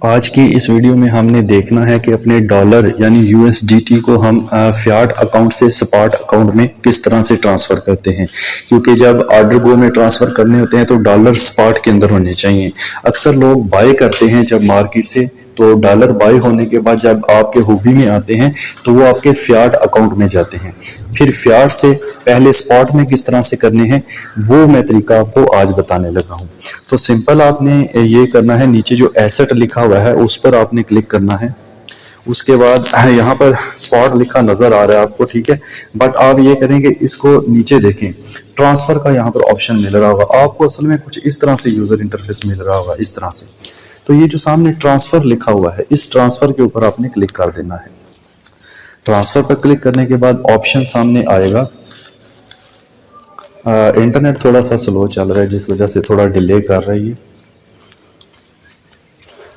आज की इस वीडियो में हमने देखना है कि अपने डॉलर यानी यूएसडीटी को हम फियाट अकाउंट से स्पॉट अकाउंट में किस तरह से ट्रांसफ़र करते हैं, क्योंकि जब ऑर्डर गो में ट्रांसफ़र करने होते हैं तो डॉलर स्पॉट के अंदर होने चाहिए। अक्सर लोग बाय करते हैं जब मार्केट से, तो डॉलर बाय होने के बाद जब आपके हुबी में आते हैं तो वो आपके फियाट अकाउंट में जाते हैं। फिर फियाट से पहले स्पॉट में किस तरह से करने हैं वो मैं तरीका आपको आज बताने लगा हूँ। तो सिंपल आपने ये करना है, नीचे जो एसेट लिखा हुआ है उस पर आपने क्लिक करना है। उसके बाद यहाँ पर स्पॉट लिखा नजर आ रहा है आपको, ठीक है। बट आप ये करेंगे, इसको नीचे देखें, ट्रांसफर का यहाँ पर ऑप्शन मिल रहा होगा आपको। असल में कुछ इस तरह से यूजर इंटरफेस मिल रहा होगा, इस तरह से। तो ये जो सामने ट्रांसफर लिखा हुआ है, इस ट्रांसफर के ऊपर आपने क्लिक कर देना है। ट्रांसफर पर क्लिक करने के बाद ऑप्शन सामने आएगा। इंटरनेट थोड़ा सा स्लो चल रहा है जिस वजह से थोड़ा डिले कर रही है।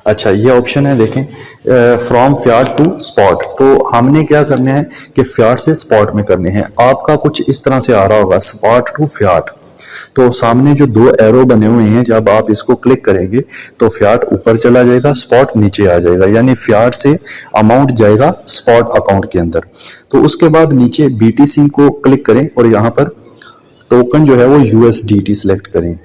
अच्छा, ये ऑप्शन है, देखें, फ्रॉम फियाट टू स्पॉट। तो हमने क्या करना है कि फियाट से स्पॉट में करने हैं। आपका कुछ इस तरह से आ रहा होगा, स्पॉट टू फियाट। तो सामने जो दो एरो बने हुए हैं, जब आप इसको क्लिक करेंगे तो फियाट ऊपर चला जाएगा, स्पॉट नीचे आ जाएगा, यानी फियाट से अमाउंट जाएगा स्पॉट अकाउंट के अंदर। तो उसके बाद नीचे बीटीसी को क्लिक करें और यहाँ पर टोकन जो है वो यूएसडीटी सिलेक्ट करें।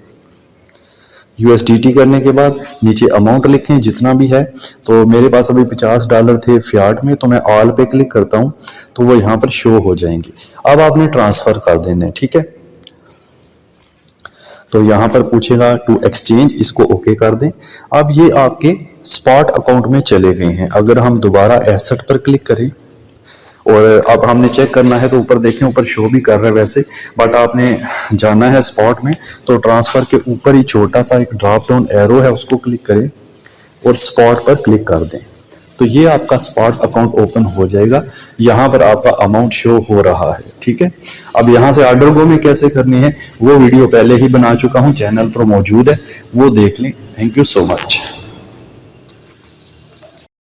यूएसडीटी करने के बाद नीचे अमाउंट लिखें जितना भी है। तो मेरे पास अभी $50 थे फियाट में, तो मैं ऑल पे क्लिक करता हूं तो वो यहाँ पर शो हो जाएंगे। अब आपने ट्रांसफर कर देने, ठीक है। तो यहाँ पर पूछेगा टू एक्सचेंज, इसको ओके कर दें। अब ये आपके स्पॉट अकाउंट में चले गए हैं। अगर हम दोबारा एसेट पर क्लिक करें और अब हमने चेक करना है, तो ऊपर देखें, ऊपर शो भी कर रहा है वैसे, बट आपने जाना है स्पॉट में। तो ट्रांसफर के ऊपर ही छोटा सा एक ड्रॉप डाउन एरो है, उसको क्लिक करें और स्पॉट पर क्लिक कर दें। तो ये आपका स्पॉट अकाउंट ओपन हो जाएगा। यहाँ पर आपका अमाउंट शो हो रहा है, ठीक है। अब यहाँ से ऑर्डर गो में कैसे करनी है वो वीडियो पहले ही बना चुका हूँ, चैनल पर मौजूद है, वो देख लें। Thank you so much.